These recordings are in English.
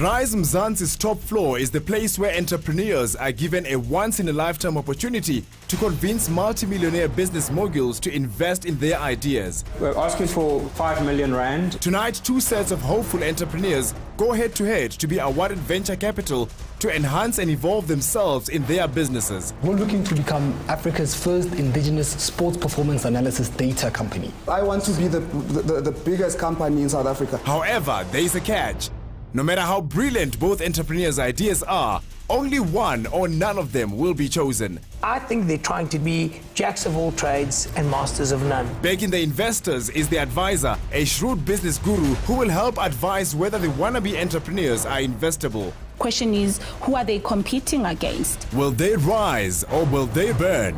Rize Mzansi's top floor is the place where entrepreneurs are given a once-in-a-lifetime opportunity to convince multi-millionaire business moguls to invest in their ideas. We're asking for 5 million rand. Tonight, two sets of hopeful entrepreneurs go head-to-head to be awarded venture capital to enhance and evolve themselves in their businesses. We're looking to become Africa's first indigenous sports performance analysis data company. I want to be the biggest company in South Africa. However, there is a catch. No matter how brilliant both entrepreneurs' ideas are, only one or none of them will be chosen. I think they're trying to be jacks of all trades and masters of none. Begging the investors is the advisor, a shrewd business guru who will help advise whether the wannabe entrepreneurs are investable. Question is, who are they competing against? Will they rise or will they burn?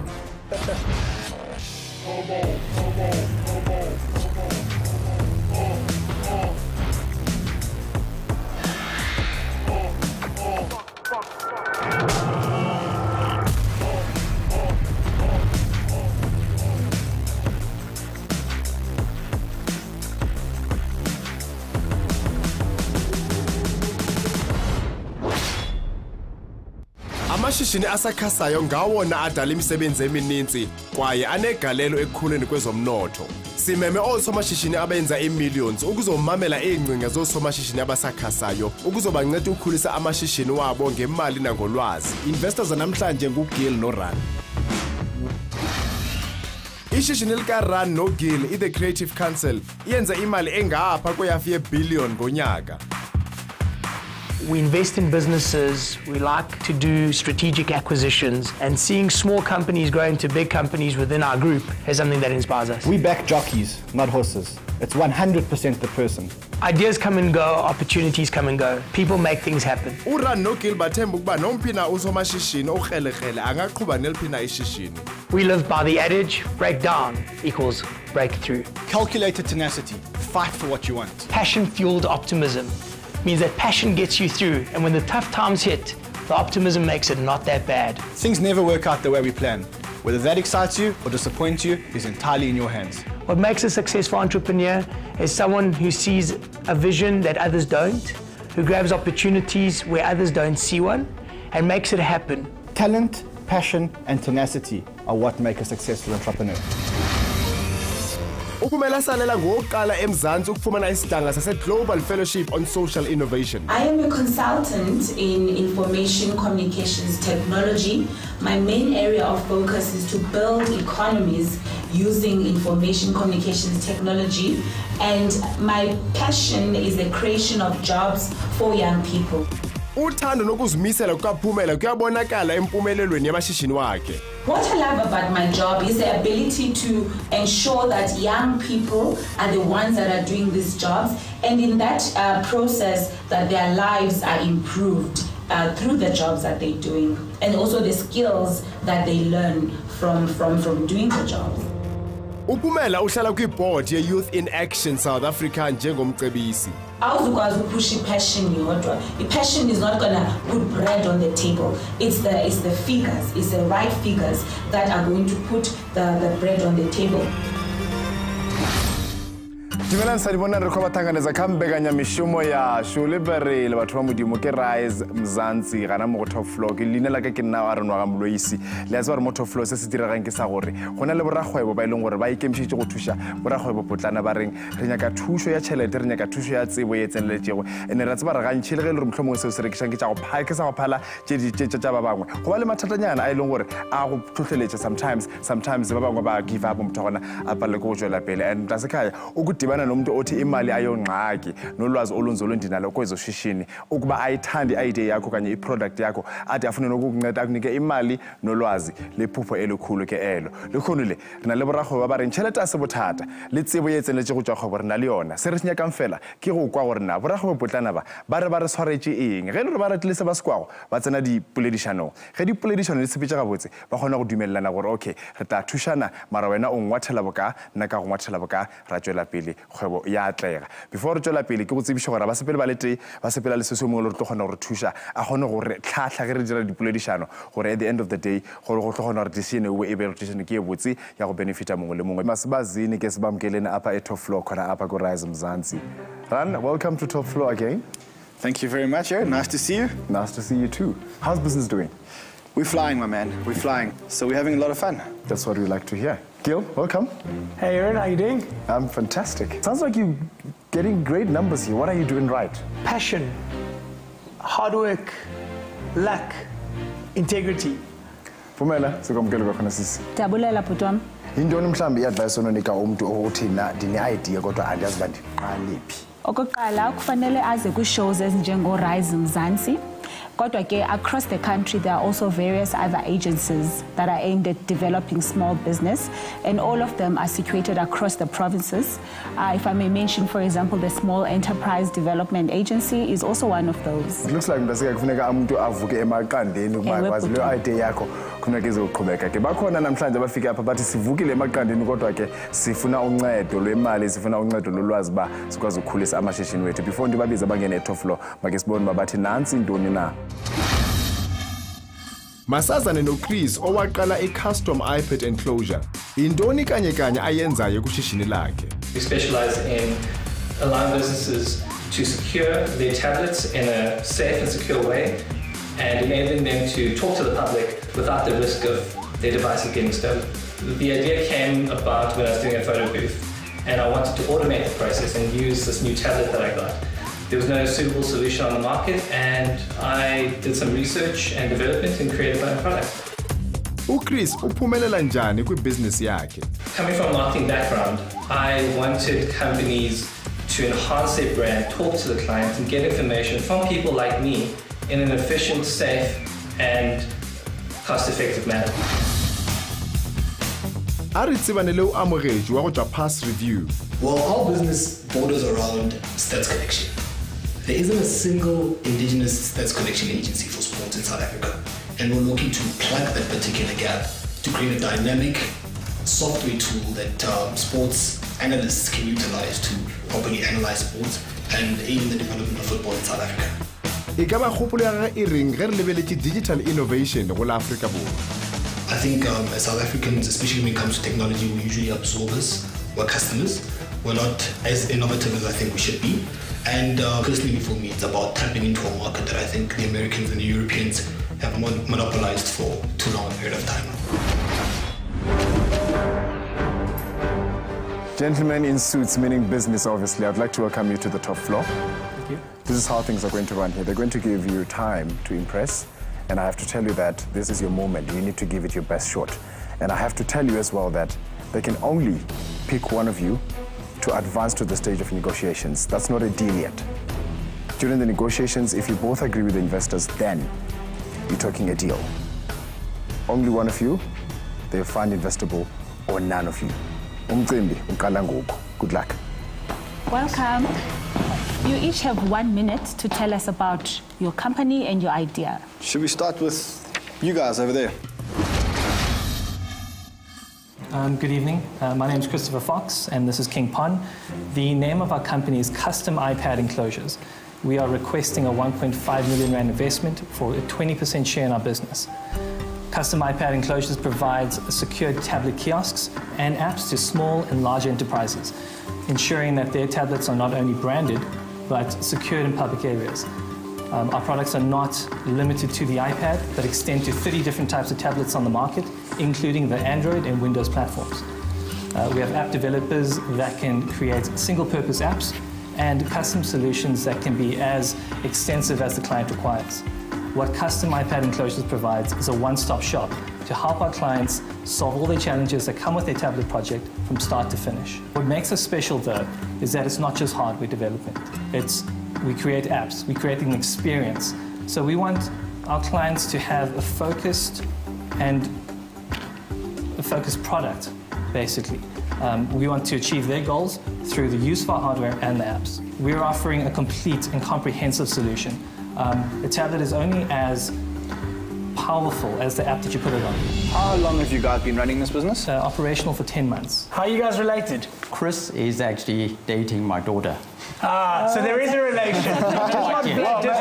Amashishini asakhasayo ngawona adala imisebenzi emininzi kwaye anegalelo ekukhuleni kwezomnotho. Simeme osomashishini abenza imillions ukuzomamela ingcinga zosomashishini abasakhasayo ukuzobanceda ukukhulisa amashishini wabo ngemali nangolwazi. Investors namhlanje nguGil noRan. Ishishini likaRan noGil the Creative Counsel yenza imali engapha kweyafi ye-billion ngonyaka. We invest in businesses, we like to do strategic acquisitions, and seeing small companies grow into big companies within our group is something that inspires us. We back jockeys, not horses. It's 100% the person. Ideas come and go, opportunities come and go. People make things happen. uRan noGil bathemba ukuba nomphina usomashishini okrelekrele angaqhuba neliphina ishishini. We live by the adage, break down equals breakthrough. Calculated tenacity. Fight for what you want. Passion-fueled optimism means that passion gets you through, and when the tough times hit, the optimism makes it not that bad. Things never work out the way we plan. Whether that excites you or disappoints you is entirely in your hands. What makes a successful entrepreneur is someone who sees a vision that others don't, who grabs opportunities where others don't see one, and makes it happen. Talent, passion, and tenacity are what make a successful entrepreneur. Ukumela salela ngoqala eMzansi ukufumana isidanga sase-Global Fellowship on Social Innovation. I am a consultant in information communications technology. My main area of focus is to build economies using information communications technology, and my passion is the creation of jobs for young people. Uthando nokuzimisela kukaPhumela kuyabonakala empumelelweni yamashishini wakhe. What I love about my job is the ability to ensure that young people are the ones that are doing these jobs, and in that process that their lives are improved through the jobs that they're doing, and also the skills that they learn from doing the job. uPhumela uhlala kwi-board ye-Youth in Action South Africa njengomcebisi. Awuzukwazi ukuphusha passion yodwa. Passion is not gonna put bread on the table. It's the figures, it's the right figures that are going to put the bread on the table. Dumelang sanibona re khoba thanganeza khambekanya mishumo ya shulebere le batho ba modimo ke Rize Mzansi gana mo top floor ke linela ka ke nna wa re nwa ga mloisi le a tswa re mo top floor se se diragang ke sa gore gona le boragwebo ba ileng gore ba ikemšitse go thuša boragwebo potlana ba reng re nyaka thušo ya tšhelete re nyaka thušo ya tsebo ye tseneletsego ene ra tseba re gantšhe le ge le re mohlomongwe seo se rekišang ke tša go ke sa go phala tša ba bangwe go ba le mathatanyana a ileng gore a go tlhotlheletša sometimes ba bangwe ba give up motho gona a palele ko go tšwela pele and tasekhaya ukudibana nomuntu othi imali ayongxaki nolwazi olunzulu ndinalo kwezoshishini ukuba ayithandi idea yakho kanye iproduct yakho athi afune nokukunceda akunike imali nolwazi lephupho elikhulu ke elo lekhulu le rena le boragwebo ba reng tšhelete a se bothata le tsebo ye tseneletse go tšwa kgwebo rena le yona se re senyakang fela ke go kwa gore na boragwebo potlana ba re tshwaretse eng ge le re ba ratile se ba se kwago ba tsena dipoledišanong ge dipoledišano di tshepetše gabotse ba kgona go dumelelana gore okay re tla thušana mara wena o ngwathela boka nna ka go ngwathela boka ra tšwela pele kgwebo ya atlega before re tšwela pele ke go tsebiša gore ba sepele ba le tee ba sepela le se se mongwe le re tlo kgona gore thuša a kgone gore tlhatlha ge re dira dipoledišano gore at the end of the day gore go tlo kgona gore decision ewe e be rotation ke e botse ya go benefita mongwe le mongwe masibazini ke sibamkeleni apha e-top floor khona apha ku-Rize Mzansi. Ran, welcome to Top Floor again. Thank you very much, Aaron. Nice to see you. Nice to see you too. How's business doing? We're flying, my man. We're flying. So we're having a lot of fun. That's what we like to hear. Gil, welcome. Hey, Aaron, how you doing? I'm fantastic. Sounds like you're getting great numbers here. What are you doing right? Passion, hard work, luck, integrity. Pumela, sikwamukele kwakhona sisi. Ndiyabulela bhuti wam. Yintoni mhlawumbi i-advice ononika umntu othi ndine-idea kodwa andiyazi uba ndiqale phi? Okokuqala kufanele aze kwi-shows ezinjengo-Rize Mzansi. Kodwa ke across the country there are also various other agencies that are aimed at developing small business, and all of them are situated across the provinces. If I may mention, for example, the Small Enterprise Development Agency is also one of those. It looks like mntasika kufuneka umuntu avuke emaqandeni ukuba kwazi leyo idea yakho kufuneka izoqhubeka ke. Bakhona namhlanje abafike apha bathi sivukile emaqandeni kodwa ke sifuna uncedo lwemali, sifuna uncedo lolwazi ba sikwazi ukukhulisa amashishini wethu. Before ndibabiza bangene top floor make sibone uba bathi nantsi intoni na. Masazane noChris owaqala i-custom iPad enclosure. Intoni kanye kanye ayenzayo kushishini lakhe? We specialize in allowing businesses to secure their tablets in a safe and secure way and enabling them to talk to the public without the risk of their devices getting stolen. The idea came about when I was doing a photo booth and I wanted to automate the process and use this new tablet that I got. There was no suitable solution on the market and I did some research and development and created my own product. UChris uphumelela njani kwi-business yakhe? Coming from a marketing background, I wanted companies to enhance their brand, talk to the client and get information from people like me in an efficient, safe and cost-effective manner. A re tsebanele o amogetši wa go tšwa pass review. Well, our business borders around stats collection. There isn't a single indigenous stats collection agency for sports in South Africa, and we're looking to plug that particular gap to create a dynamic software tool that sports analysts can utilize to properly analyze sports and aid in the development of football in South Africa. E ka ba kgopolo ya gagwe e reng ge re lebeletše digital innovation go la Afrika Borwa? I think as South Africans, especially when it comes to technology, we usually absorbers. We're customers. We're not as innovative as I think we should be. And personally for me, it's about tapping into a market that I think the Americans and the Europeans have monopolized for too long a period of time. Gentlemen in suits, meaning business obviously, I'd like to welcome you to the top floor. Thank you. This is how things are going to run here. They're going to give you time to impress. And I have to tell you that this is your moment. You need to give it your best shot. And I have to tell you as well that they can only pick one of you to advance to the stage of negotiations. That's not a deal yet. During the negotiations, if you both agree with the investors, then you're talking a deal. Only one of you, they'll find investable, or none of you. Umcimbi, uqala ngoku. Good luck. Welcome. You each have 1 minute to tell us about your company and your idea. Should we start with you guys over there? Good evening. My name is Christopher Fox and this is King Pon. The name of our company is Custom iPad Enclosures. We are requesting a 1.5 million rand investment for a 20% share in our business. Custom iPad Enclosures provides secured tablet kiosks and apps to small and large enterprises, ensuring that their tablets are not only branded, but secured in public areas. Our products are not limited to the iPad, but extend to 30 different types of tablets on the market, including the Android and Windows platforms. We have app developers that can create single-purpose apps and custom solutions that can be as extensive as the client requires. What Custom iPad Enclosures provides is a one-stop shop to help our clients solve all the challenges that come with their tablet project from start to finish. What makes us special, though, is that it's not just hardware development. We create apps, we create an experience. So we want our clients to have a focused product, basically. We want to achieve their goals through the use of our hardware and the apps. We're offering a complete and comprehensive solution. A tablet is only as powerful as the app that you put it on. How long have you guys been running this business? Operational for 10 months. How are you guys related? Chris is actually dating my daughter. So there is a relation.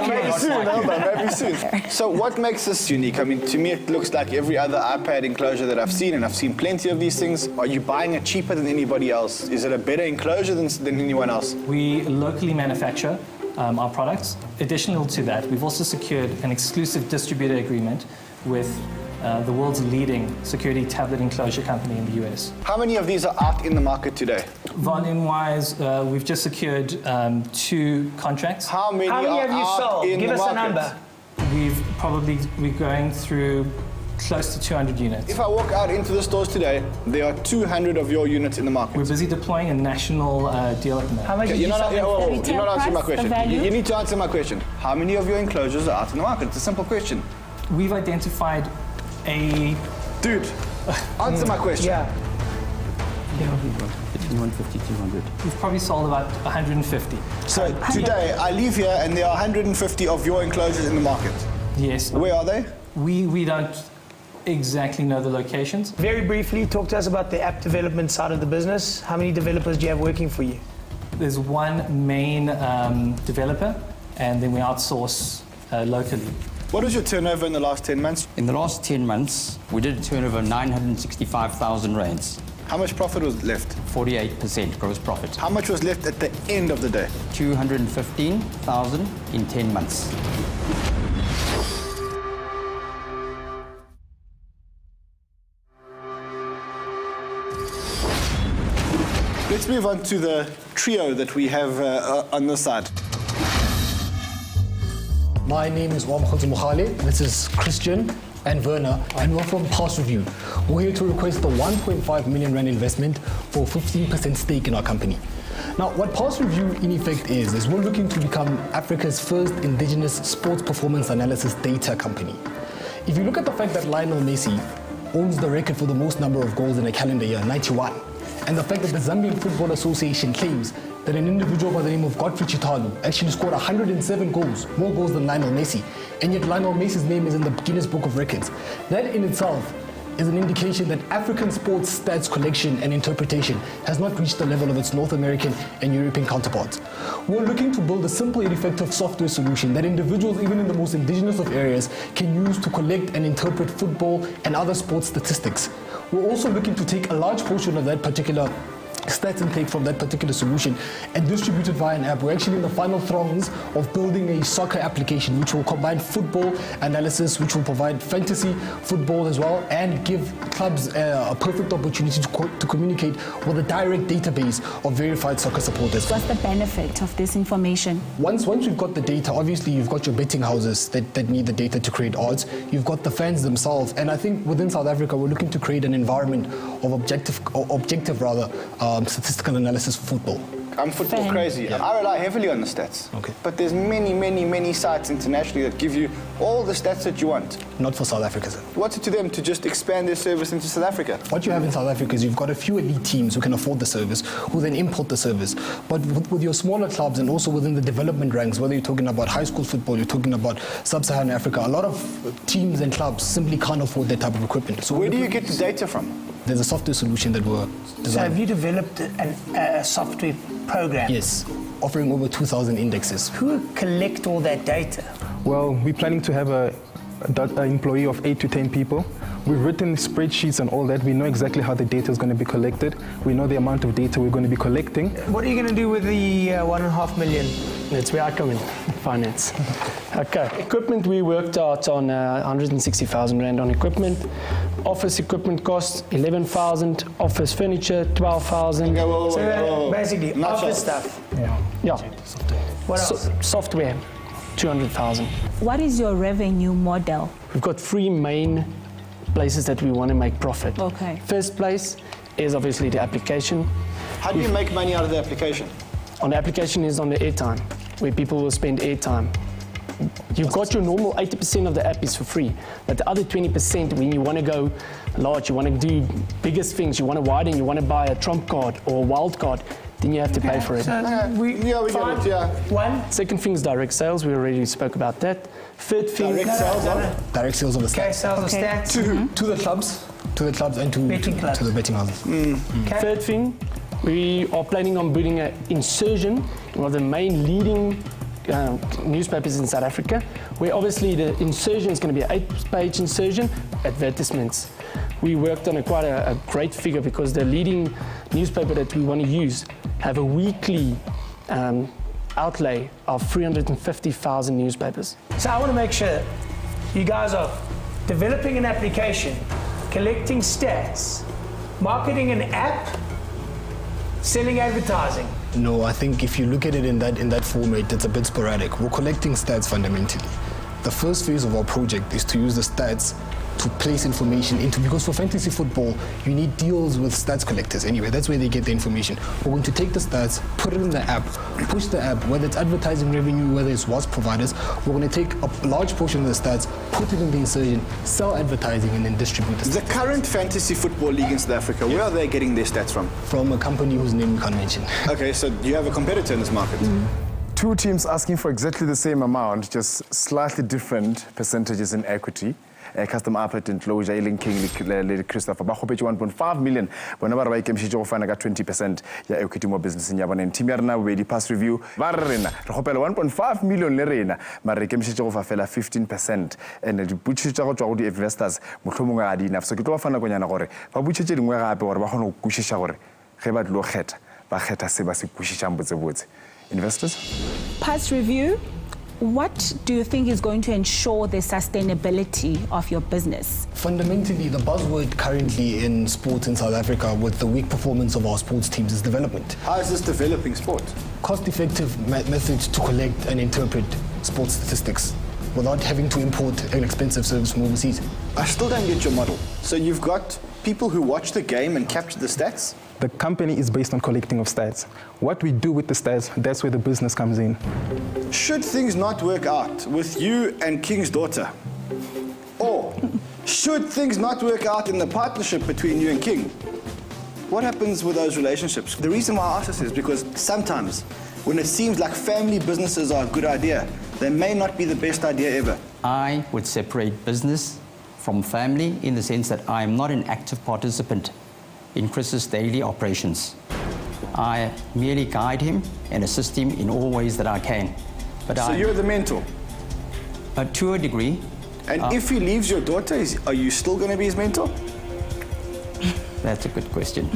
Maybe soon. So what makes this unique? I mean, to me it looks like every other iPad enclosure that I've seen, and I've seen plenty of these things. Are you buying it cheaper than anybody else? Is it a better enclosure than anyone else? We locally manufacture. our products. Additional to that, we've also secured an exclusive distributor agreement with the world's leading security tablet enclosure company in the US. How many of these are out in the market today? Volume-wise, we've just secured 2 contracts. How many How many are have you out sold? in Give the us a market? number. We're going through close to 200 units. If I walk out into the stores today, there are 200 of your units in the market. We're busy deploying a national deal at the moment. How much Okay, did you're you not, sell? you're not answering my price, the question. value? You need to answer my question. How many of your enclosures are out in the market? It's a simple question. We've identified a... Dude, answer my question. Yeah. Between 150 200. We've probably sold about 150. So today, I leave here and there are 150 of your enclosures in the market. Yes. Where are they? We don't exactly know the locations. Very briefly, talk to us about the app development side of the business. How many developers do you have working for you? There's one main developer, and then we outsource locally. What was your turnover in the last 10 months? In the last 10 months, we did a turnover of 965,000 rands, How much profit was left? 48% gross profit. How much was left at the end of the day? 215,000 in 10 months. Let's move on to the trio that we have on this side. My name is Mukhale. This is Christian and Werner, and we're from Past Review. We're here to request the 1.5 million rand investment for 15% stake in our company. Now, what Past Review in effect is we're looking to become Africa's first indigenous sports performance analysis data company. If you look at the fact that Lionel Messi owns the record for the most number of goals in a calendar year, 91, and the fact that the Zambian Football Association claims that an individual by the name of Godfrey Chitalu actually scored 107 goals, more goals than Lionel Messi, and yet Lionel Messi's name is in the Guinness Book of Records. That in itself is an indication that African sports stats collection and interpretation has not reached the level of its North American and European counterparts. We're looking to build a simple and effective software solution that individuals, even in the most indigenous of areas, can use to collect and interpret football and other sports statistics. We're also looking to take a large portion of that particular stats intake from that particular solution and distribute it via an app. We're actually in the final throes of building a soccer application which will combine football analysis, which will provide fantasy football as well, and give clubs a perfect opportunity to communicate with a direct database of verified soccer supporters. What's the benefit of this information? Once you've got the data, obviously you've got your betting houses that need the data to create odds. You've got the fans themselves, and I think within South Africa we're looking to create an environment of objective statistical analysis for football. I'm football crazy. Yeah. I rely heavily on the stats. Okay. But there's many sites internationally that give you all the stats that you want. Not for South Africa, sir. What's it to them to just expand their service into South Africa? What you have in South Africa is you've got a few elite teams who can afford the service, who then import the service. But with your smaller clubs and also within the development ranks, whether you're talking about high school football, you're talking about sub-Saharan Africa, a lot of teams and clubs simply can't afford that type of equipment. So where do you get the data from? There's a software solution that we're designing. So have you developed a software program? Yes, offering over 2,000 indexes. Who collect all that data? Well, we're planning to have an employee of 8 to 10 people. We've written spreadsheets and all that. We know exactly how the data is going to be collected. We know the amount of data we're going to be collecting. What are you going to do with the 1.5 million? That's where I come in, finance. Okay, equipment, we worked out on 160,000 Rand on equipment. Office equipment costs 11,000. Office furniture 12,000. So basically, office stuff. Yeah. What else? Software, 200,000. What is your revenue model? We've got 3 main places that we want to make profit. Okay. First place is obviously the application. How do you make money out of the application? On the application is on the airtime, where people will spend airtime. You've got your normal 80% of the app is for free, but the other 20% when you want to go large, you want to do biggest things, you want to widen, you want to buy a trump card or a wild card, then you have to pay for it. So we get it, yeah. One. Second thing is direct sales. We already spoke about that. Third thing, direct sales on the stats. Sales on stats. To the clubs and to the betting houses. Third thing, we are planning on building an insertion, one of the main leading newspapers in South Africa, where obviously the insertion is going to be an 8-page insertion, advertisements. We worked on quite a great figure because the leading newspaper that we want to use have a weekly outlay of 350,000 newspapers. So I want to make sure you guys are developing an application, collecting stats, marketing an app, selling advertising. No, I think if you look at it in that format, it's a bit sporadic. We're collecting stats fundamentally. The first phase of our project is to use the stats to place information into, because for fantasy football, you need deals with stats collectors anyway. That's where they get the information. We're going to take the stats, put it in the app, push the app, whether it's advertising revenue, whether it's WASP providers. We're going to take a large portion of the stats, put it in the insertion, sell advertising, and then distribute the stats. The current fantasy football league in South Africa, where are they getting their stats from? From a company whose name we can't mention. Okay, so you have a competitor in this market. Two teams asking for exactly the same amount, just slightly different percentages in equity. Custom iPad enclosure, King, Lady Christopher, ba khopetse 1.5 million. Bona ba re ba ikemshitse go fana ka 20% ya equity mo business ya bona. Team ya rena we pass review ba re rena re khopela 1.5 million le rena, ma re ikemshitse go fa fela 15% and di butshitse go tswa go di investors mohlomongwe ga di enough. So ke tlo ba fana konyana gore ba butshitse dingwe gape gore ba kgone go kushisha gore ge ba tlo kgetha ba kgetha se ba se kushishang botsebotse. Investors? Pass review. What do you think is going to ensure the sustainability of your business? Fundamentally, the buzzword currently in sports in South Africa with the weak performance of our sports teams is development. How is this developing sport? Cost-effective methods to collect and interpret sports statistics without having to import an expensive service from overseas. I still don't get your model. So you've got people who watch the game and capture the stats? The company is based on collecting of stats. What we do with the stats, that's where the business comes in. Should things not work out with you and King's daughter? Or should things not work out in the partnership between you and King? What happens with those relationships? The reason why I ask this is because sometimes when it seems like family businesses are a good idea, they may not be the best idea ever. I would separate business from family in the sense that I am not an active participant in Chris's daily operations. I merely guide him and assist him in all ways that I can. But so you're the mentor? To a degree. And if he leaves your daughter, are you still going to be his mentor? That's a good question.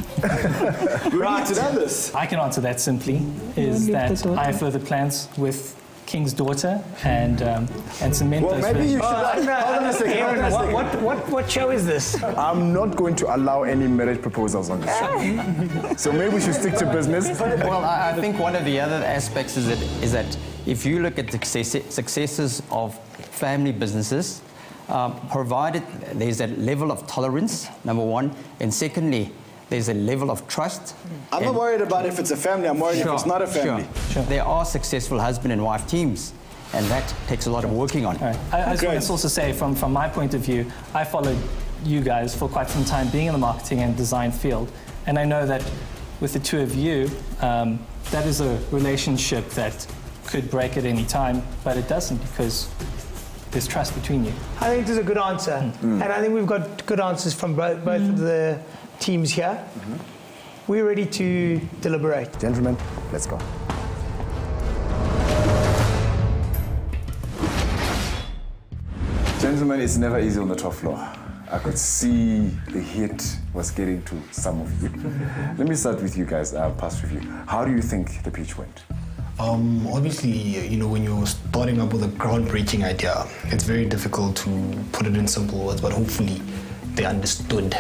Right, to this. I can answer that simply, is that I have further plans with King's daughter and cement well, those. Maybe you should. Hold on a second. What show is this? I'm not going to allow any marriage proposals on this show. So maybe we should stick to business. Well, I think one of the other aspects is that if you look at the successes of family businesses, provided there's a level of tolerance, number one, and secondly, there's a level of trust. I'm not worried about if it's a family, I'm worried if it's not a family. Sure. There are successful husband and wife teams, and that takes a lot of working on. Right. I just want to also say, from my point of view, I followed you guys for quite some time being in the marketing and design field, and I know that with the two of you, that is a relationship that could break at any time, but it doesn't because there's trust between you. I think this is a good answer, and I think we've got good answers from both of the teams here. We're ready to deliberate. Gentlemen, let's go. Gentlemen, it's never easy on the top floor. I could see the heat was getting to some of you. Let me start with you guys, past review. How do you think the pitch went? Obviously, you know, when you're starting up with a groundbreaking idea, it's very difficult to put it in simple words, but hopefully they understood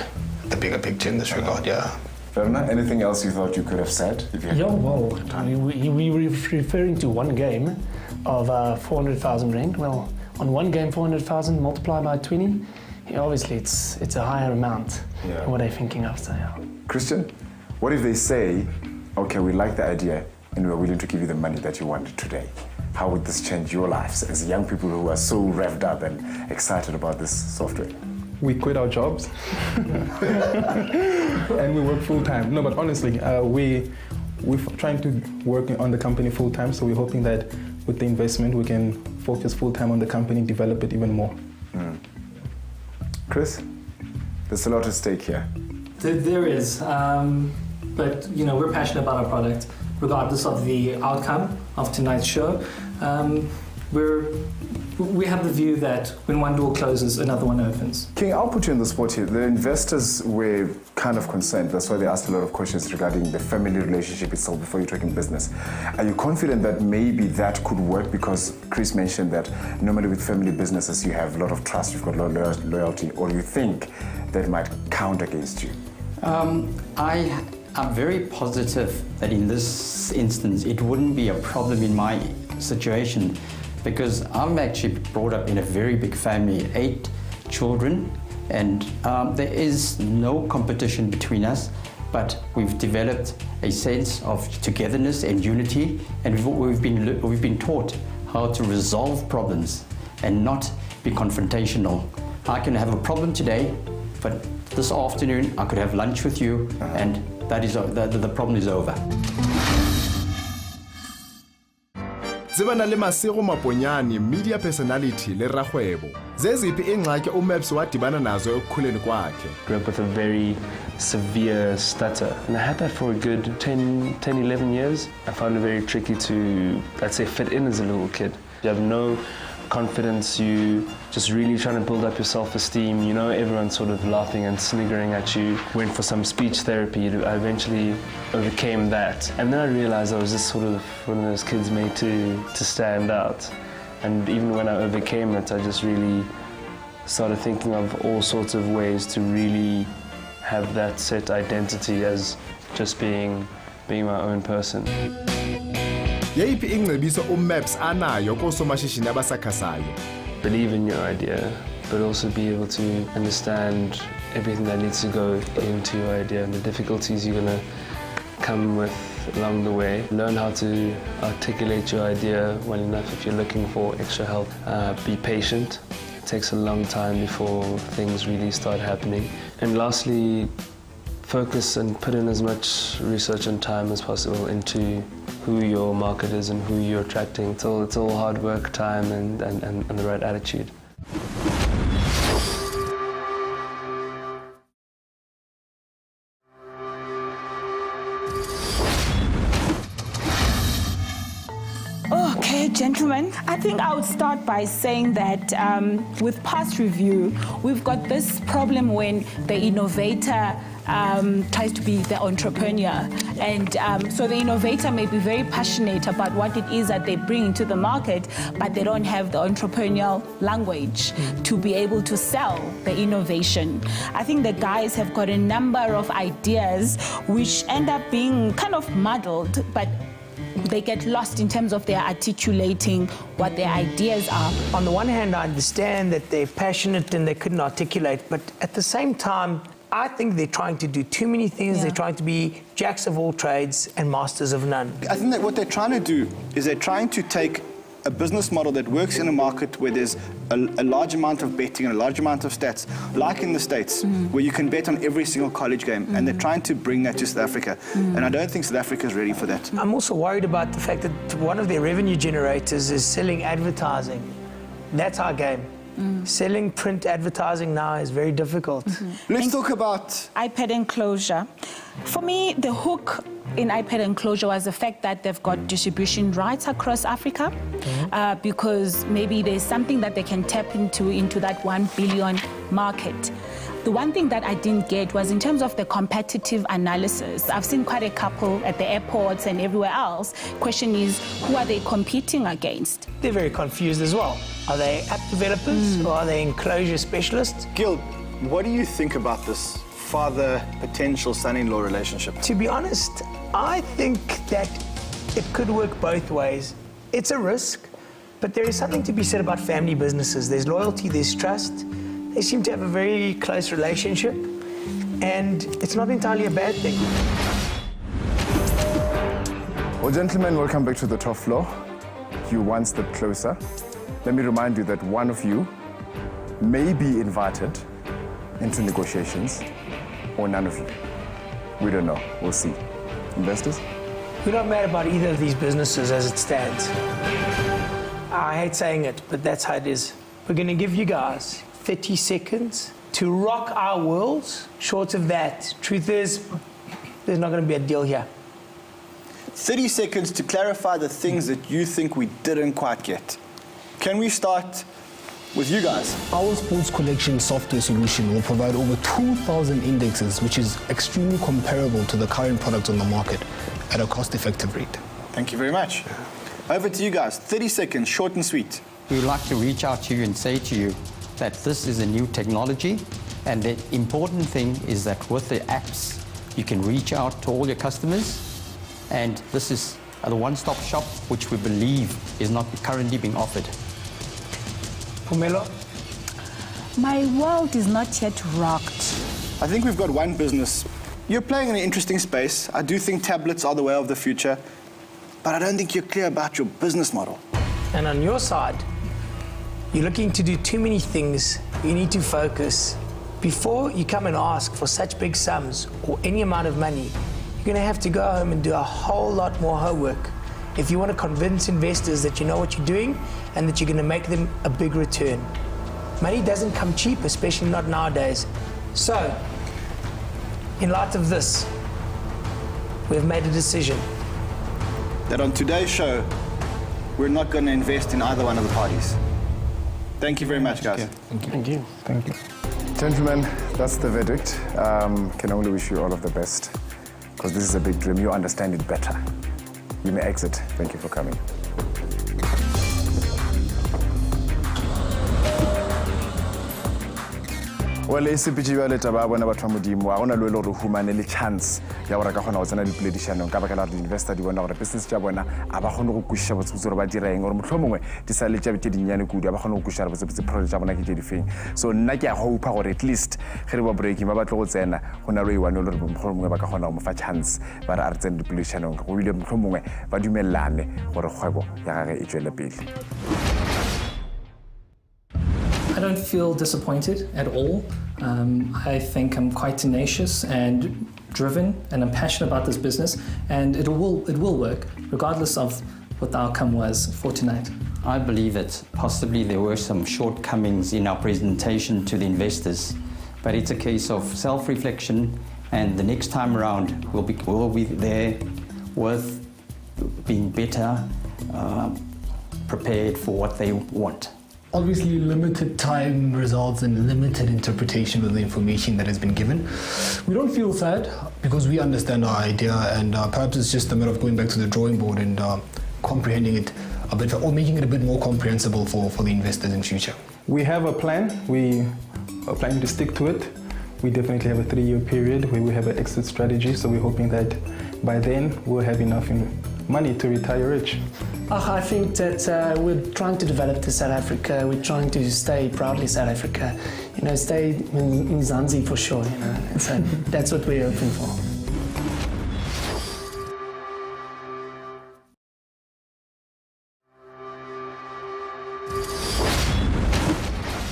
the bigger picture in this regard, yeah. Verna, anything else you thought you could have said? If you had well, we were referring to one game of 400,000 rand. Well, on one game, 400,000 multiplied by 20, obviously it's a higher amount than what they're thinking of. So, yeah. Christian, what if they say, okay, we like the idea and we're willing to give you the money that you want today? How would this change your lives as young people who are so revved up and excited about this software? We quit our jobs and we work full time. No, but honestly, we're trying to work on the company full time, so we're hoping that with the investment we can focus full time on the company, develop it even more. Chris, there's a lot at stake here. There is, but you know, we're passionate about our product, regardless of the outcome of tonight's show. We're We have the view that when one door closes, another one opens. King, I'll put you in the spot here. The investors were kind of concerned. That's why they asked a lot of questions regarding the family relationship itself before you're talking business. Are you confident that maybe that could work? Because Chris mentioned that normally with family businesses, you have a lot of trust, you've got a lot of loyalty, or you think that might count against you? I'm very positive that in this instance, it wouldn't be a problem in my situation, because I'm actually brought up in a very big family, 8 children, and there is no competition between us, but we've developed a sense of togetherness and unity, and we've been taught how to resolve problems and not be confrontational. I can have a problem today, but this afternoon I could have lunch with you, and that is the problem is over. Zibana le Masego Maponyane, media personality le Ragwebo. Zeziphi ingxaki uMaps wadibana nazo ekukhuleni kwakhe. Grew up with a very severe stutter, and I had that for a good 10, 11 years. I found it very tricky to, let's say, fit in as a little kid. You have no confidence, you just really trying to build up your self-esteem, you know, everyone's sort of laughing and sniggering at you. Went for some speech therapy, I eventually overcame that. And then I realized I was just sort of one of those kids made to stand out. And even when I overcame it, I just really started thinking of all sorts of ways to really have that set identity as just being my own person. Yeyiphi ingcebiso uMaps anayo koosomashishini abasakhasayo? Believe in your idea, but also be able to understand everything that needs to go into your idea and the difficulties you're going to come with along the way. Learn how to articulate your idea well enough if you're looking for extra help. Be patient. It takes a long time before things really start happening. And lastly, focus and put in as much research and time as possible into who your market is and who you're attracting. It's all hard work, time, and the right attitude. Okay, gentlemen, I think I would start by saying that with past review, we've got this problem when the innovator tries to be the entrepreneur. And so the innovator may be very passionate about what it is that they bring into the market, but they don't have the entrepreneurial language to be able to sell the innovation. I think the guys have got a number of ideas which end up being kind of muddled, but they get lost in terms of their articulating what their ideas are. On the one hand, I understand that they're passionate and they couldn't articulate, but at the same time, I think they're trying to do too many things. Yeah. They're trying to be jacks of all trades and masters of none. I think that what they're trying to do is they're trying to take a business model that works in a market where there's a large amount of betting and a large amount of stats, like in the States, where you can bet on every single college game, and they're trying to bring that to South Africa. And I don't think South Africa is ready for that. I'm also worried about the fact that one of their revenue generators is selling advertising. That's our game. Selling print advertising now is very difficult. Let's talk about iPad enclosure. For me, the hook in iPad enclosure was the fact that they've got distribution rights across Africa, because maybe there's something that they can tap into that 1 billion market. The one thing that I didn't get was in terms of the competitive analysis. I've seen quite a couple at the airports and everywhere else. Question is, who are they competing against? They're very confused as well. Are they app developers or are they enclosure specialists? Gil, what do you think about this father-potential son-in-law relationship? To be honest, I think that it could work both ways. It's a risk, but there is something to be said about family businesses. There's loyalty, there's trust. They seem to have a very close relationship, and it's not entirely a bad thing. Well, gentlemen, welcome back to the top floor. You one step closer. Let me remind you that one of you may be invited into negotiations, or none of you. We don't know. We'll see. Investors? We're not mad about either of these businesses as it stands. I hate saying it, but that's how it is. We're going to give you guys 30 seconds to rock our worlds. Short of that, truth is, there's not going to be a deal here. 30 seconds to clarify the things that you think we didn't quite get. Can we start with you guys? Our sports collection software solution will provide over 2,000 indexes, which is extremely comparable to the current products on the market at a cost-effective rate. Thank you very much. Over to you guys. 30 seconds, short and sweet. We would like to reach out to you and say to you that this is a new technology, and the important thing is that with the apps, you can reach out to all your customers, and this is the one-stop shop which we believe is not currently being offered. Pumelo? My world is not yet rocked. I think we've got one business. You're playing in an interesting space. I do think tablets are the way of the future, but I don't think you're clear about your business model. And on your side, you're looking to do too many things. You need to focus. Before you come and ask for such big sums or any amount of money, you're going to have to go home and do a whole lot more homework if you want to convince investors that you know what you're doing and that you're going to make them a big return. Money doesn't come cheap, especially not nowadays. So, in light of this, we've made a decision. That on today's show, we're not going to invest in either one of the parties. Thank you very much, guys. Thank you. Thank you. Gentlemen, that's the verdict. Can only wish you all of the best, because this is a big dream. You understand it better. You may exit. Thank you for coming. Well, SPG wa leta ba bona batho modimo a gona le le re humane le chance ya gore ka gona go tsena dipoledišanong ka baka la re investor di bona gore business tša bona a ba gone go kwiša botsebotse gore ba direng gore mohlomongwe di sa le tša dinnyane kudu a ba gone go kwiša botsebotse project tša bona ke tše difeng. So nna ke a hopa gore at least ge re ba breaking ba batle go tsena go na le one le re mohlomongwe ba ka gona go mo fa chance ba re a re tsene dipoledišanong go ile mohlomongwe ba dumellane gore kgwebo ya gage e tšwele pele. I don't feel disappointed at all. I think I'm quite tenacious and driven, and I'm passionate about this business, and it will work, regardless of what the outcome was for tonight. I believe that possibly there were some shortcomings in our presentation to the investors, but it's a case of self-reflection, and the next time around we'll be there with being better prepared for what they want. Obviously, limited time results in limited interpretation of the information that has been given. We don't feel sad because we understand our idea, and perhaps it's just a matter of going back to the drawing board and comprehending it a bit, or making it a bit more comprehensible for the investors in future. We have a plan. We are planning to stick to it. We definitely have a 3-year period where we have an exit strategy, so we're hoping that by then we'll have enough money to retire rich. I think that we're trying to develop to South Africa. We're trying to stay proudly South Africa. You know, stay in Mzansi for sure. You know, so that's what we're hoping for.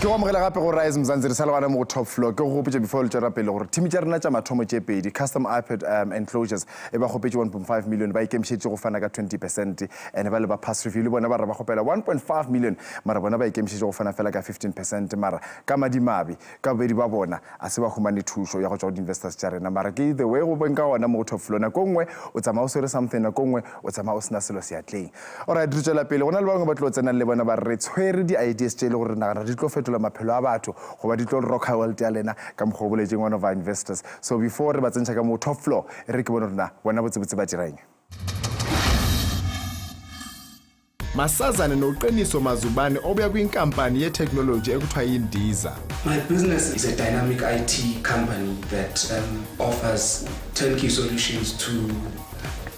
Ke go amogela gape go Rize Mzansi re sa le bana mo go top floor ke go gopotse before le tšwela pele gore team tša rena tša mathomo tše pedi custom iPad enclosures e ba gopetse 1.5 million ba ikemišetše go fana ka 20% and ba le ba pass review le bona ba re ba gopela 1.5 million mara bona ba ikemišetše go fana fela ka 15% mara ka madimabe ka bobedi ba bona a se ba humane thušo ya go tšwa go investors tša rena mara ke the way go beng ka gona mo go top floor nako nngwe o tsamaya o swere something nako nngwe o tsamaya o sena selo seatleng alright re tšwela pele go na le bangwe ba tlo tsenang le bona ba re tshwere di-ideas tše le gore nagana di tlo fetola maphelo a batho go ba di tlo roka world ya lena ka mogobeletseng one of our investors. So before re ba tsentšha ka mo top floor e re ke bone rena bona botsebotse ba dirang. Masazane noqiniso mazubane obuya kwinkampani ye-technology ekuthiwa yiNdiza. My business is a dynamic IT company that offers turnkey solutions to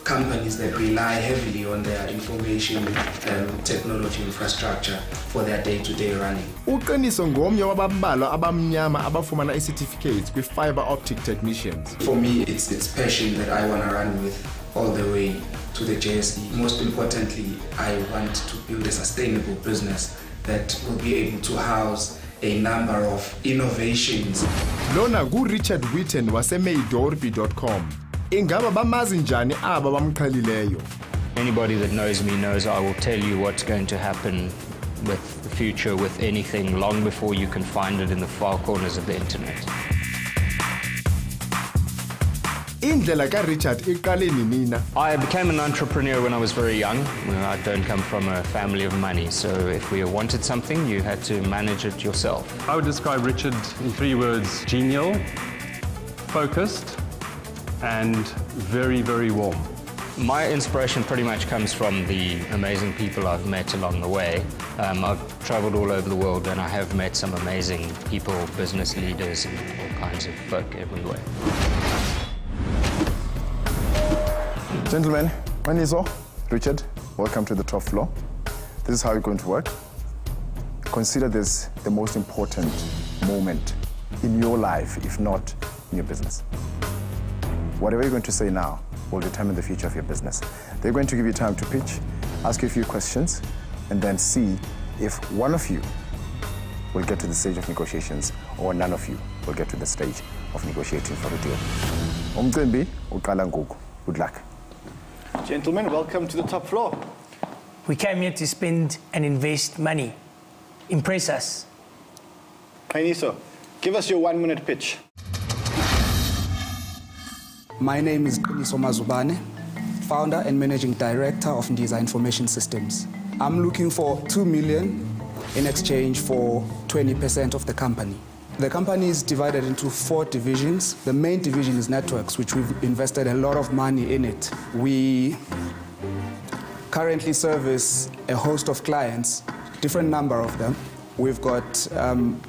companies that rely heavily on their information technology infrastructure for their day-to-day running. Uqiniso ngomnye wabambalwa abamnyama abafumana i-certificate kwi-fiber optic technicians. For me, it's passion that I want to run with all the way to the JSE. Most importantly, I want to build a sustainable business that will be able to house a number of innovations. Lona Richard Witten wase-maydorby.com. Ingaba bamazi njani aba bamqhelileyo? Anybody that knows me knows I will tell you what's going to happen with the future, with anything, long before you can find it in the far corners of the internet. indlela kaRichard iqale nini na? I became an entrepreneur when I was very young. I don't come from a family of money, so if we wanted something, you had to manage it yourself. I would describe Richard in 3 words: genial, focused, and very, very warm. My inspiration pretty much comes from the amazing people I've met along the way. I've traveled all over the world and I have met some amazing people, business leaders and all kinds of folk everywhere. Gentlemen, Manizo, Richard, welcome to the top floor. This is how you're going to work. Consider this the most important moment in your life, if not in your business. Whatever you're going to say now will determine the future of your business. They're going to give you time to pitch, ask you a few questions, and then see if one of you will get to the stage of negotiations or none of you will get to the stage of negotiating for a deal. Umcimbi uqala ngoku. Good luck. Gentlemen, welcome to the top floor. We came here to spend and invest money. Impress us. Kainiso, give us your 1-minute pitch. My name is Kainiso Mazubane, founder and managing director of Ndiza Information Systems. I'm looking for 2 million in exchange for 20% of the company. The company is divided into 4 divisions. The main division is networks, which we've invested a lot of money in it. We currently service a host of clients, different number of them. We've got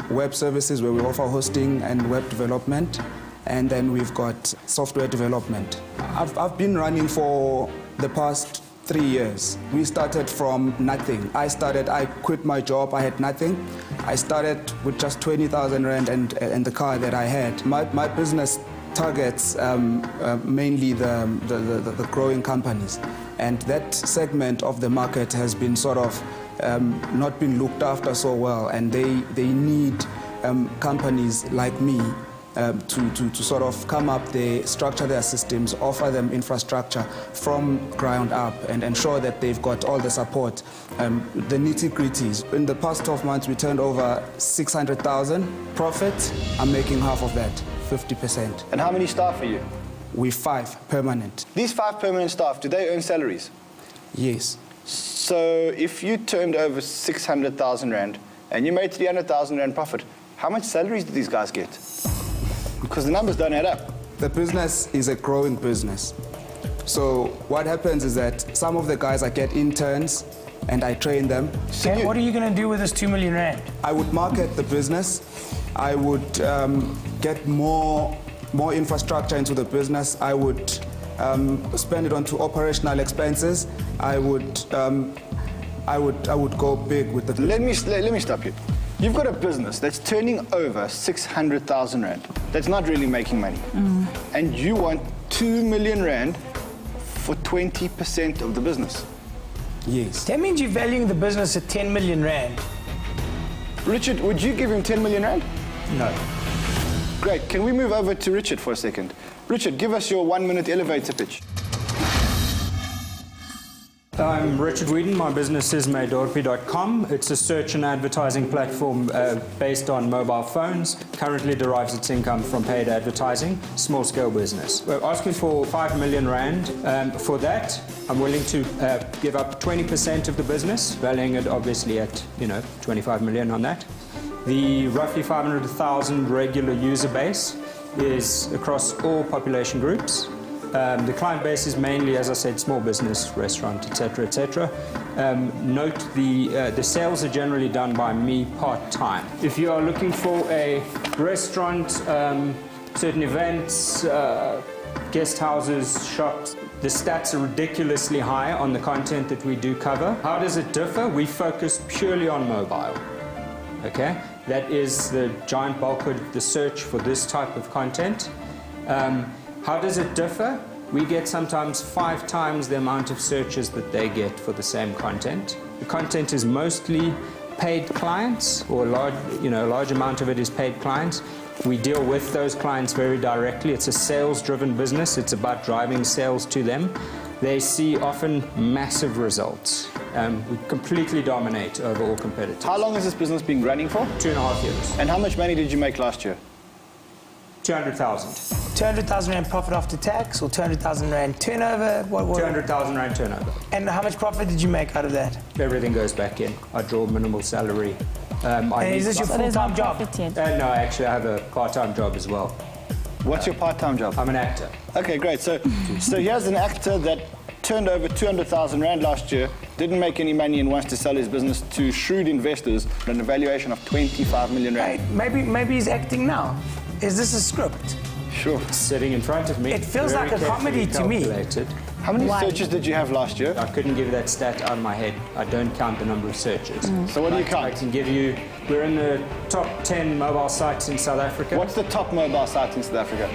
web services where we offer hosting and web development, and then we've got software development. I've been running for the past 3 years. We started from nothing. I quit my job, I had nothing. I started with just 20,000 rand and the car that I had. My business targets mainly the growing companies. And that segment of the market has been sort of not been looked after so well, and they need companies like me to sort of come up, they structure their systems, offer them infrastructure from ground up, and ensure that they've got all the support. The nitty-gritties. In the past 12 months, we turned over 600,000 profit. I'm making half of that, 50%. And how many staff are you? We're 5 permanent. These 5 permanent staff, do they earn salaries? Yes. So if you turned over 600,000 rand and you made 300,000 rand profit, how much salaries do these guys get? Because the numbers don't add up. The business is a growing business. So what happens is that some of the guys, I get interns and I train them. So what are you going to do with this 2 million rand? I would market the business. I would get more infrastructure into the business. I would spend it onto operational expenses. I would go big with the business. Let me stop you. You've got a business that's turning over 600,000 rand. That's not really making money. And you want 2 million rand for 20% of the business. Yes. That means you're valuing the business at 10 million rand. Richard, would you give him 10 million rand? No. Great. Can we move over to Richard for a second? Richard, give us your 1-minute elevator pitch. I'm Richard Whedon. My business is maydorpy.com. It's a search and advertising platform based on mobile phones. Currently derives its income from paid advertising, small-scale business. We're asking for 5 million rand. For that, I'm willing to give up 20% of the business, valuing it obviously at 25 million on that. The roughly 500,000 regular user base is across all population groups. The client base is mainly, as I said, small business, restaurant, etc., etc. Note the sales are generally done by me part-time. If you are looking for a restaurant, certain events, guest houses, shops, the stats are ridiculously high on the content that we do cover. How does it differ? We focus purely on mobile. Okay, that is the giant bulk of the search for this type of content. How does it differ? We get sometimes 5 times the amount of searches that they get for the same content. The content is mostly paid clients, or a large amount of it is paid clients. We deal with those clients very directly. It's a sales-driven business. It's about driving sales to them. They see often massive results. We completely dominate over all competitors. How long has this business been running for? 2.5 years. And how much money did you make last year? 200,000. 200,000 rand profit after tax or 200,000 rand turnover? What? 200,000 rand turnover. And how much profit did you make out of that? Everything goes back in. I draw minimal salary. And is this your full-time job? No, actually, I have a part-time job as well. What's your part-time job? I'm an actor. Okay, great. So here's an actor that turned over 200,000 rand last year, didn't make any money and wants to sell his business to shrewd investors at an evaluation of 25 million rand. Hey, maybe he's acting now. Is this a script? Sure. Sitting in front of me. It feels like a comedy to me. How many searches did you have last year? I couldn't give that stat out of my head. I don't count the number of searches. So what do you count? I can give you, we're in the top 10 mobile sites in South Africa. What's the top mobile site in South Africa?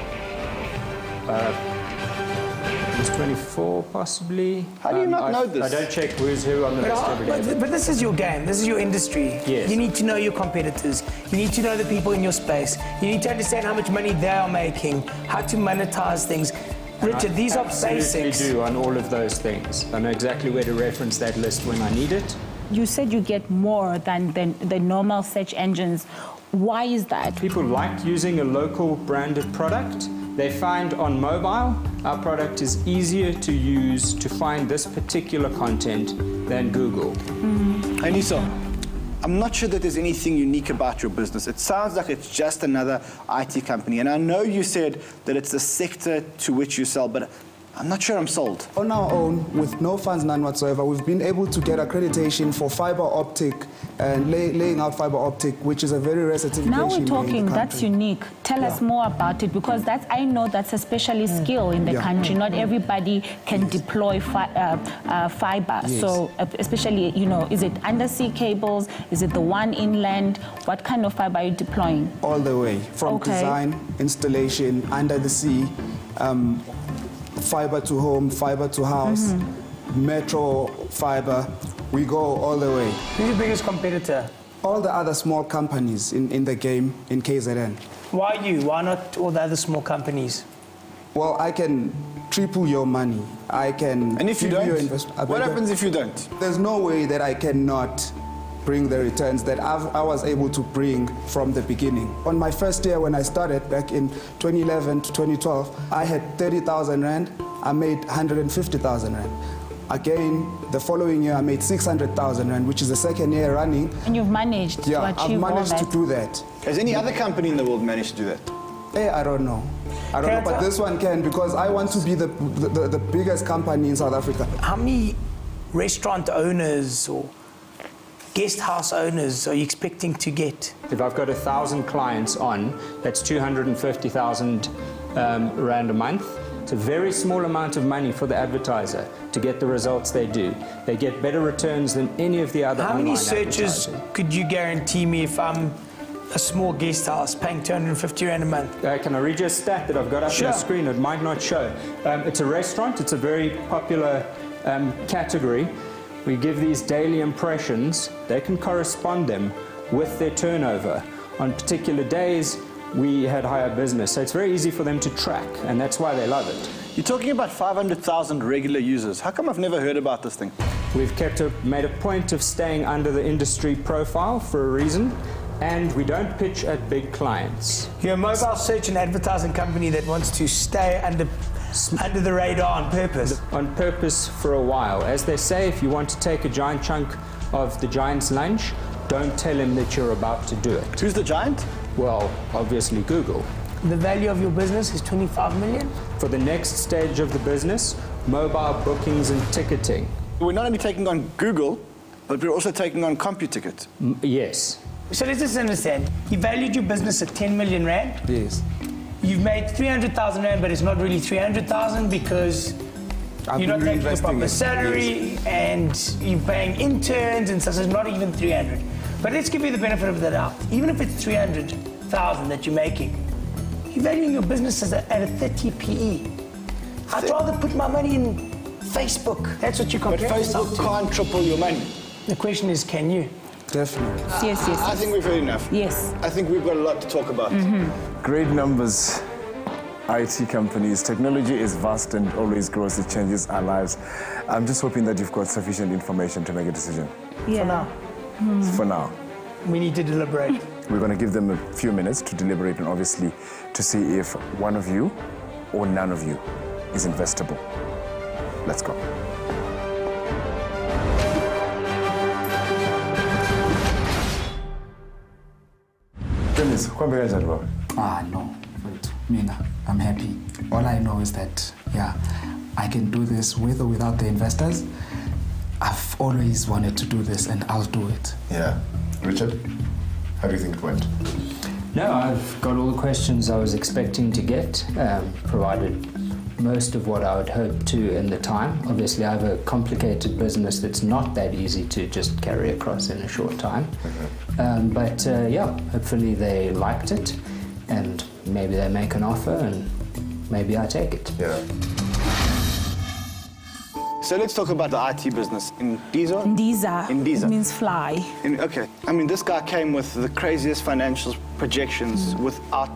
It's 24, possibly. How do you not know this? I don't check who's who on the list every day. But this is your game. This is your industry. Yes. You need to know your competitors. You need to know the people in your space. You need to understand how much money they are making, how to monetize things. Richard, these are basics. I absolutely do on all of those things. I know exactly where to reference that list when I need it. You said you get more than the normal search engines. Why is that? People like using a local branded product. They find on mobile, our product is easier to use to find this particular content than Google. Hey, Nisa, I'm not sure that there's anything unique about your business. It sounds like it's just another IT company. And I know you said that it's the sector to which you sell, but I'm not sure I'm sold. On our own, with no funds, none whatsoever, we've been able to get accreditation for fiber optic and laying out fiber optic, which is a very rare certification. Now we're talking, in the that's unique. Tell us more about it, because I know that's a specialist skill in the country. Not everybody can deploy fiber. Yes. So especially, is it undersea cables? Is it the one inland? What kind of fiber are you deploying? All the way, from design, installation, under the sea, fiber to home, fiber to house, metro fiber. We go all the way. Who's your biggest competitor? All the other small companies in the game in KZN. Why you? Why not all the other small companies? Well, I can triple your money. I can. And if you give don't? your investment. What happens if you don't? There's no way that I cannot bring the returns that I was able to bring from the beginning. On my first year when I started back in 2011 to 2012, I had 30,000 rand. I made 150,000 rand. Again, the following year I made 600,000 rand, which is the second year running. And you've managed to achieve I've managed all to that. do that. Has any other company in the world managed to do that? I don't know. I don't know, but this one can, because I want to be the biggest company in South Africa. How many restaurant owners or guest house owners are you expecting to get? If I've got 1,000 clients on, that's 250,000 rand a month. It's a very small amount of money for the advertiser to get the results they do. They get better returns than any of the other online advertising. How many searches could you guarantee me if I'm a small guest house paying 250 rand a month? Can I read you a stat that I've got up on the screen? It might not show. It's a restaurant. It's a very popular category. We give these daily impressions. They can correspond them with their turnover. On particular days, we had higher business. So it's very easy for them to track, and that's why they love it. You're talking about 500,000 regular users. How come I've never heard about this thing? We've made a point of staying under the industry profile for a reason, and we don't pitch at big clients. You're a mobile search and advertising company that wants to stay under the radar on purpose. On purpose for a while. As they say, if you want to take a giant chunk of the giant's lunch, don't tell him that you're about to do it. Who's the giant? Well, obviously Google. The value of your business is 25 million? For the next stage of the business, mobile bookings and ticketing. We're not only taking on Google, but we're also taking on CompuTicket. Yes. So let's just understand. You valued your business at 10 million rand? Yes. You've made 300,000 rand, but it's not really 300,000 because you're not taking a proper salary and you're paying interns and so it's not even 300. But let's give you the benefit of the doubt. Even if it's 300,000 that you're making, you're valuing your business at a 30 PE. I'd rather put my money in Facebook. That's what you compare yourself to. But Facebook can't triple your money. The question is, can you? Definitely. Yes. I think we've heard enough. Yes. I think we've got a lot to talk about. Great numbers, IT companies. Technology is vast and always grows. It changes our lives. I'm just hoping that you've got sufficient information to make a decision. Yeah. For now. For now. We need to deliberate. We're going to give them a few minutes to deliberate and obviously to see if one of you or none of you is investable. Let's go. Dennis, no. Mina, I'm happy. All I know is that, yeah, I can do this with or without the investors. I've always wanted to do this and I'll do it. Yeah. Richard, how do you think it went? No, I've got all the questions I was expecting to get, provided most of what I would hope to in the time. Obviously, I have a complicated business that's not that easy to just carry across in a short time. But yeah, hopefully they liked it, and maybe they make an offer, and maybe I take it. Yeah. So let's talk about the IT business. Ndiza? Ndiza. Ndiza. It means fly. Okay. I mean, this guy came with the craziest financial projections without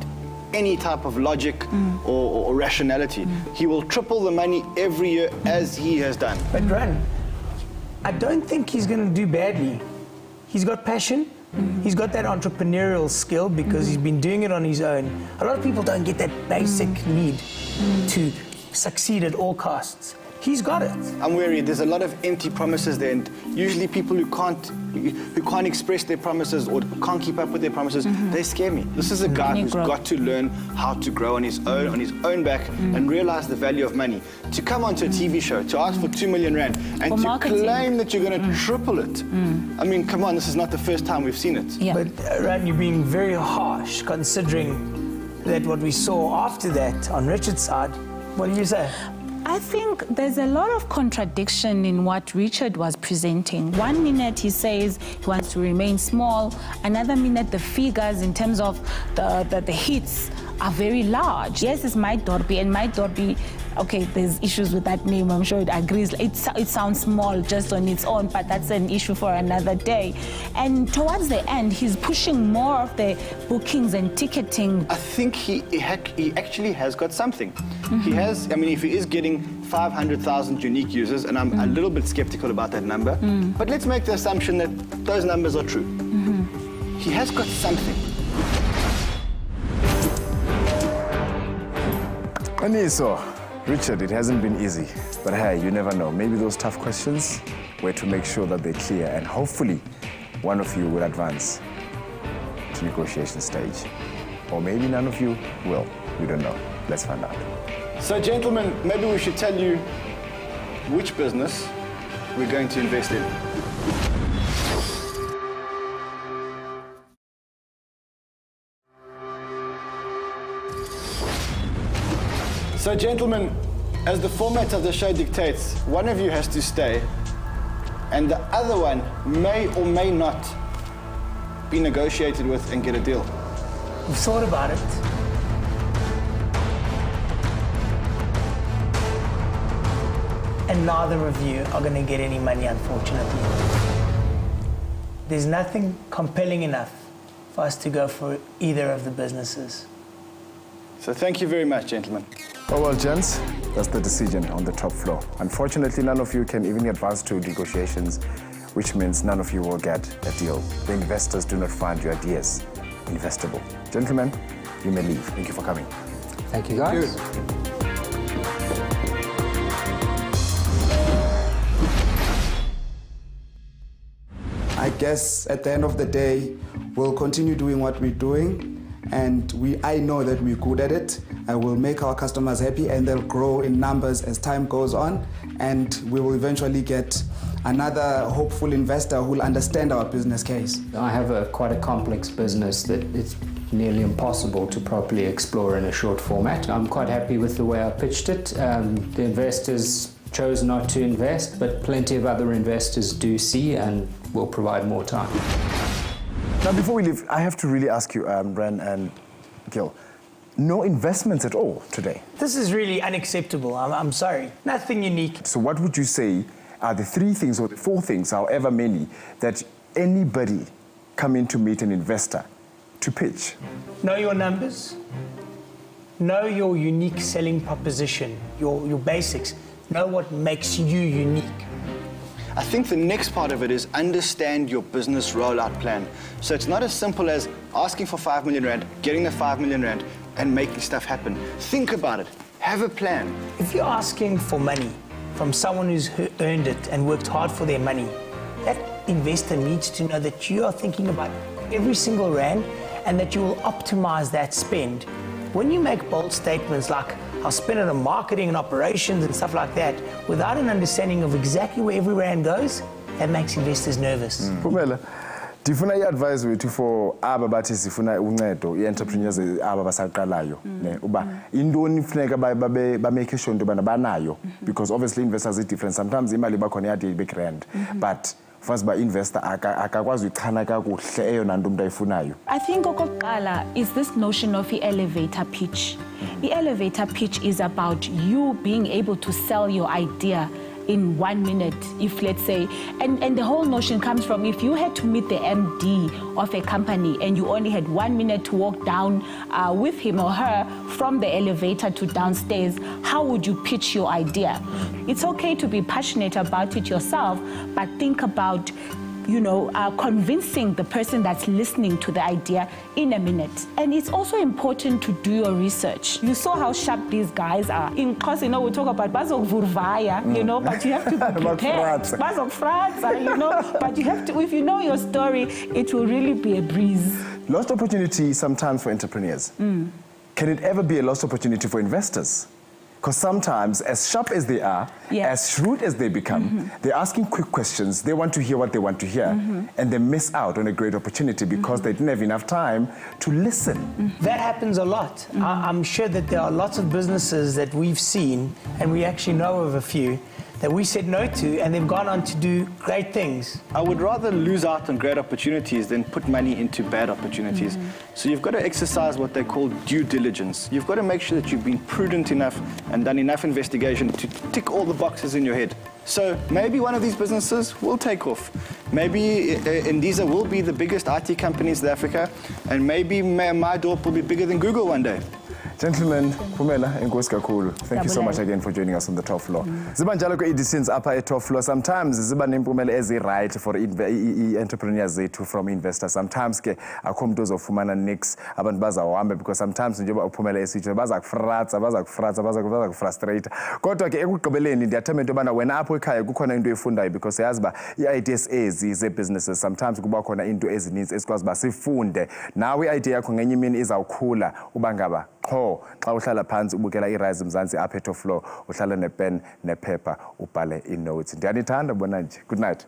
any type of logic or rationality. He will triple the money every year as he has done. But Ran, I don't think he's going to do badly. He's got passion. He's got that entrepreneurial skill because he's been doing it on his own. A lot of people don't get that basic need to succeed at all costs. He's got it. I'm wary. There's a lot of empty promises there, and usually people who can't express their promises or can't keep up with their promises, they scare me. This is a guy who's got to learn how to grow on his own back, and realize the value of money. To come onto a TV show, to ask for 2 million rand, and for to marketing. claim that you're going to triple it. I mean, come on, this is not the first time we've seen it. Yeah. But Ran, you're being very harsh considering that what we saw after that on Richard's side. What do you say? I think there's a lot of contradiction in what Richard was presenting. 1 minute he says he wants to remain small, another minute the figures in terms of the hits are very large. Yes, it's my Dorpi, and my Dorpi, okay, there's issues with that name, I'm sure it agrees. It sounds small just on its own, but that's an issue for another day. And towards the end, he's pushing more of the bookings and ticketing. I think he actually has got something. He has, I mean, if he is getting 500,000 unique users, and I'm a little bit skeptical about that number, but let's make the assumption that those numbers are true. He has got something. Aniso, Richard, it hasn't been easy, but hey, you never know. Maybe those tough questions were to make sure that they're clear, and hopefully one of you will advance to negotiation stage. Or maybe none of you will. We don't know. Let's find out. So, gentlemen, maybe we should tell you which business we're going to invest in. So, gentlemen, as the format of the show dictates, one of you has to stay, and the other one may or may not be negotiated with and get a deal. We've thought about it. And neither of you are going to get any money, unfortunately. There's nothing compelling enough for us to go for either of the businesses. So thank you very much, gentlemen. Oh, well, gents, that's the decision on the top floor. Unfortunately, none of you can even advance to negotiations, which means none of you will get a deal. The investors do not find your ideas investable. Gentlemen, you may leave. Thank you for coming. Thank you, guys. I guess at the end of the day, we'll continue doing what we're doing, and I know that we're good at it. I will make our customers happy, and they'll grow in numbers as time goes on, and we will eventually get another hopeful investor who will understand our business case. I have quite a complex business that it's nearly impossible to properly explore in a short format. I'm quite happy with the way I pitched it. The investors chose not to invest, but plenty of other investors do see and will provide more time. Now, before we leave, I have to really ask you, Bren and Gil, no investments at all today? This is really unacceptable. I'm sorry. Nothing unique. So what would you say are the 3 things or the 4 things, however many, that anybody coming to meet an investor to pitch? Know your numbers. Know your unique selling proposition, your basics. Know what makes you unique. I think the next part of it is understand your business rollout plan. So it's not as simple as asking for 5 million rand, getting the 5 million rand, and making stuff happen. Think about it. Have a plan. If you're asking for money from someone who's earned it and worked hard for their money, that investor needs to know that you are thinking about every single rand and that you will optimize that spend. When you make bold statements like, I'll spend it on marketing and operations and stuff like that, without an understanding of exactly where every rand goes, that makes investors nervous. Pumela, ndifuna i-advice wethu for aba bathi sifuna uncedo, i-entrepreneurs aba basaqalayo, ne uba intoni ifuneka bamake sure into banayo, because obviously investors are different. Sometimes imali bakhona yadi big rand, but first by investor akakwazi uchana kakuhle eyona nto umuntu ayifunayo. I think okokuqala is this notion of the elevator pitch. The elevator pitch is about you being able to sell your idea in 1 minute, if let's say, and the whole notion comes from if you had to meet the MD of a company and you only had 1 minute to walk down with him or her from the elevator to downstairs, how would you pitch your idea? It's okay to be passionate about it yourself, but think about, you know, convincing the person that's listening to the idea in a minute. And it's also important to do your research. You saw how sharp these guys are. In course, you know, we talk about bazokuvurvaya, you know, but you have to be prepared. Bazokfratsa, you know, but you have to, if you know your story, it will really be a breeze. Lost opportunity sometimes for entrepreneurs. Can it ever be a lost opportunity for investors? Because sometimes, as sharp as they are, as shrewd as they become, they're asking quick questions. They want to hear what they want to hear, and they miss out on a great opportunity because they didn't have enough time to listen. That happens a lot. I'm sure that there are lots of businesses that we've seen, and we actually know of a few, that we said no to, and they've gone on to do great things. I would rather lose out on great opportunities than put money into bad opportunities. So you've got to exercise what they call due diligence. You've got to make sure that you've been prudent enough and done enough investigation to tick all the boxes in your head. So maybe one of these businesses will take off. Maybe Indiza will be the biggest IT company in South Africa, and maybe my door will be bigger than Google one day. Gentlemen, Pumela, enkosi kakhulu. Thank you so much again for joining us on the top floor. Ziba njalo editions upper at top floor. Sometimes ziba nempumela right for entrepreneurs zethu from investors. Sometimes ke akho umuntu ozofumana nix abantu bazawuhamba because sometimes njengoba uphumela esithi baza kufrustrate. Kodwa ke ekugqibeleni ndiyathemba into yobana wena apho ekhaya kukhona into efundayo because yazi ba i-ideas ezi businesses sometimes kuba khona into ezininzi esikwazi ba sifunde. Nawe i-idea yakho ngenye imini izawukhula uba ngaba qho xa uhlala phansi ubukela iRize Mzansi apha top floor uhlala nepen nephepha ubhale inotes. Ndiyanithanda bona nje. Good night.